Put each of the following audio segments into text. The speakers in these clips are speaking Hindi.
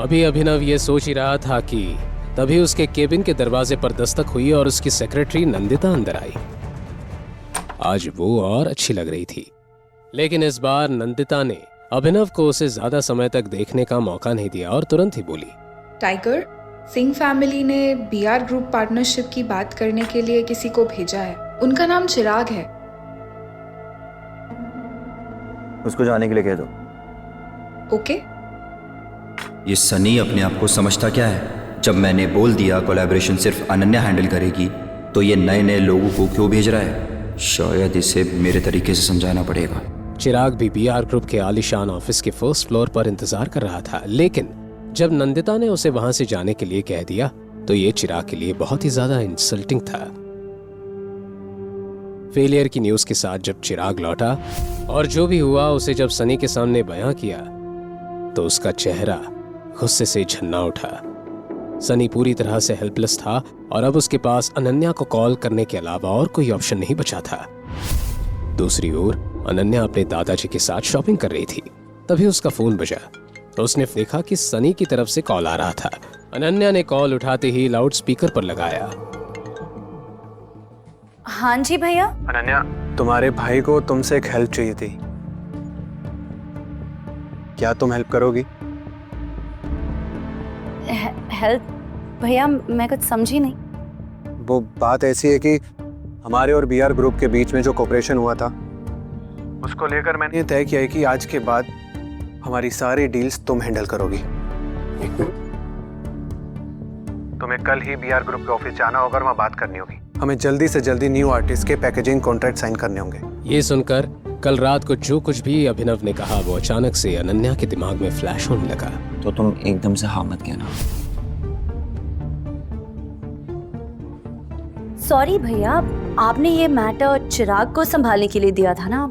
अभी अभिनव ये सोच ही रहा था कि तभी उसके केबिन के दरवाजे पर दस्तक हुई और उसकी सेक्रेटरी नंदिता अंदर आई। आज वो और अच्छी लग रही थी, लेकिन इस बार नंदिता ने अभिनव को उसे ज्यादा समय तक देखने का मौका नहीं दिया और तुरंत ही बोली, टाइगर, सिंह फैमिली ने बीआर ग्रुप पार्टनरशिप की बात करने के लिए किसी को भेजा है। उनका नाम चिराग है। उसको जाने के लिए कह दो। ओके? ये सनी अपने आप को समझता क्या है? जब मैंने बोल दिया कोलैबोरेशन सिर्फ अनन्या हैंडल करेगी, तो ये नए नए लोगों को क्यों भेज रहा है? शायद इसे मेरे तरीके से समझाना पड़ेगा। चिराग भी बीआर ग्रुप के आलीशान ऑफिस के फर्स्ट फ्लोर पर इंतजार कर रहा था, लेकिन जब नंदिता ने उसे वहां से जाने के लिए कह दिया तो ये चिराग के लिए बहुत ही ज्यादा इंसल्टिंग था। फेलियर की न्यूज के साथ जब चिराग लौटा और जो भी हुआ उसे जब सनी के सामने बयां किया तो उसका चेहरा गुस्से से झन्ना उठा। सनी पूरी तरह से हेल्पलेस था और अब उसके पास अनन्या को कॉल करने के अलावा और कोई ऑप्शन नहीं बचा था। दूसरी ओर अनन्या अपने दादाजी के साथ शॉपिंग कर रही थी। तभी उसका फोन बजा तो उसने देखा कि सनी की तरफ से कॉल आ रहा था। अनन्या ने कॉल उठाते ही लाउड स्पीकर पर लगाया। हाँ जी भैया। अनन्या, तुम्हारे भाई को तुमसे एक हेल्प चाहिए थी। क्या तुम हेल्प करोगी? हेल्प? भैया मैं कुछ समझी नहीं। वो बात ऐसी है कि हमारे और बीआर ग्रुप के बीच में जो कोऑपरेशन हुआ था, उसको लेकर मैंने ये तय किया है कि आज के बाद हमारी सारी डील्स तुम हैंडल करोगी। तुम्हें कल ही बीआर ग्रुप के ऑफिस जाना होगा और वहाँ बात करनी होगी। हमें जल्दी से जल्दी न्यू आर्टिस्ट के पैकेजिंग कॉन्ट्रैक्ट साइन करने होंगे। ये सुनकर कल रात को जो कुछ भी अभिनव ने कहा वो अचानक से अनन्या के दिमाग में फ्लैश होने लगा। तो तुम एकदम से हाँ मत कहना। सॉरी भैया, आपने ये मैटर चिराग को संभालने के लिए दिया था ना,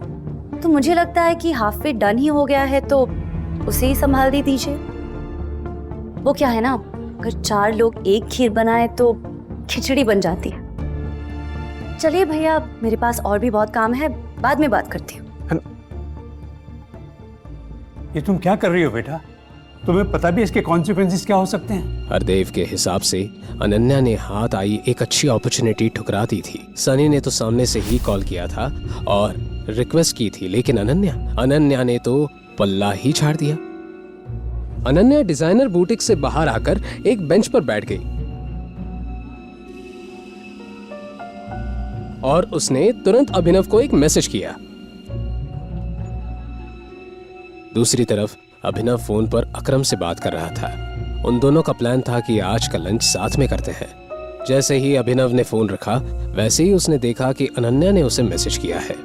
तो मुझे लगता है कि हाफ वे डन ही हो गया है, तो उसे ही संभाल दीजिए। वो क्या है ना, अगर 4 लोग एक खीर बनाए तो खिचड़ी बन जाती है। चलिए भैया, मेरे पास और भी बहुत काम है, बाद में बात करती हूँ। ये तुम क्या कर रही हो बेटा? तुम्हें पता भी इसके कॉन्सिक्वेंसेस क्या हो सकते हैं? हरदेव के हिसाब से अनन्या ने हाथ आई एक अच्छी अपॉर्चुनिटी ठुकरा दी थी। सनी ने तो सामने से ही कॉल किया था और रिक्वेस्ट की थी, लेकिन अनन्या ने तो पल्ला ही झाड़ दिया। अनन्या डिजाइनर बुटीक से बाहर आकर एक बेंच पर बैठ गई और उसने तुरंत अभिनव को एक मैसेज किया। दूसरी तरफ अभिनव फोन पर अकरम से बात कर रहा था। उन दोनों का प्लान था कि आज का लंच साथ में करते हैं। जैसे ही अभिनव ने फोन रखा वैसे ही उसने देखा कि अनन्या ने उसे मैसेज किया है।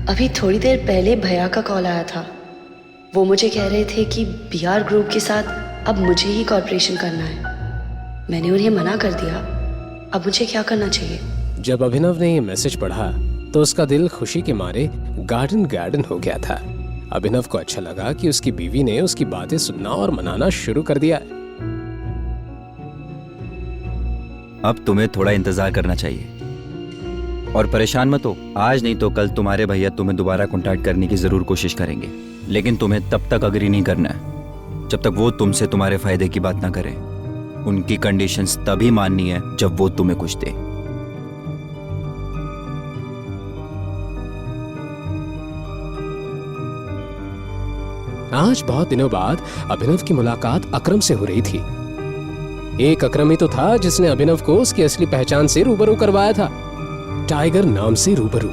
अभी थोड़ी देर पहले भैया का कॉल आया था। वो मुझे कह रहे थे कि बीआर ग्रुप के साथ अब मुझे ही कॉर्पोरेशन करना है। मैंने उन्हें मना कर दिया। अब मुझे क्या करना चाहिए? जब अभिनव ने ये मैसेज पढ़ा तो उसका दिल खुशी के मारे गार्डन हो गया था। अभिनव को अच्छा लगा कि उसकी बीवी ने उसकी बातें सुनना और मनाना शुरू कर दिया। अब तुम्हें थोड़ा इंतजार करना चाहिए और परेशान मत हो। आज नहीं तो कल तुम्हारे भैया तुम्हें दोबारा कांटेक्ट करने की जरूर कोशिश करेंगे, लेकिन तुम्हें तब तक अग्री नहीं करना है जब तक वो तुमसे तुम्हारे फायदे की बात ना करें। उनकी कंडीशंस तभी माननी है जब वो तुम्हें कुछ दे। आज बहुत दिनों बाद अभिनव की मुलाकात अकरम से हो रही थी। एक अकरम ही तो था जिसने अभिनव को उसकी असली पहचान से रूबरू करवाया था, टाइगर नाम से रूबरू।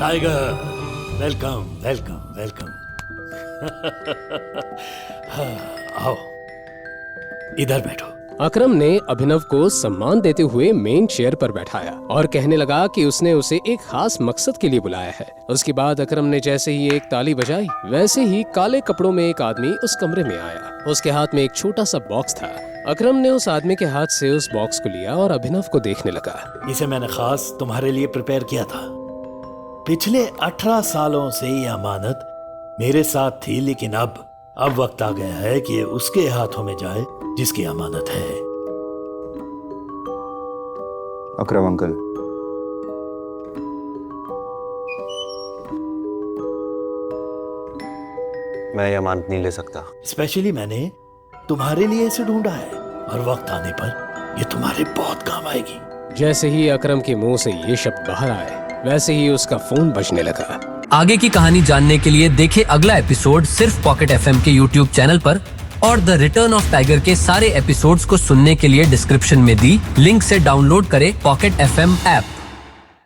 Tiger, welcome welcome welcome. आओ, इधर बैठो। अकरम ने अभिनव को सम्मान देते हुए मेन चेयर पर बैठाया और कहने लगा कि उसने उसे एक खास मकसद के लिए बुलाया है। उसके बाद अकरम ने जैसे ही एक ताली बजाई वैसे ही काले कपड़ों में एक आदमी उस कमरे में आया। उसके हाथ में एक छोटा सा बॉक्स था। अकरम ने उस आदमी के हाथ से उस बॉक्स को लिया और अभिनव को देखने लगा। इसे मैंने खास तुम्हारे लिए प्रिपेयर किया था। पिछले 18 सालों से ये अमानत मेरे साथ थी, लेकिन अब वक्त आ गया है कि ये उसके हाथों में जाए जिसकी अमानत है। अकरम अंकल, मैं ये अमानत नहीं ले सकता। स्पेशली मैंने तुम्हारे लिए इसे ढूंढा है और वक्त आने पर ये तुम्हारे बहुत काम आएगी। जैसे ही अकरम के मुंह से ये शब्द बाहर आए, वैसे ही उसका फोन बजने लगा। आगे की कहानी जानने के लिए देखें अगला एपिसोड सिर्फ पॉकेट एफएम के YouTube चैनल पर, और द रिटर्न ऑफ टाइगर के सारे एपिसोड्स को सुनने के लिए डिस्क्रिप्शन में दी लिंक से डाउनलोड करें पॉकेट एफएम ऐप।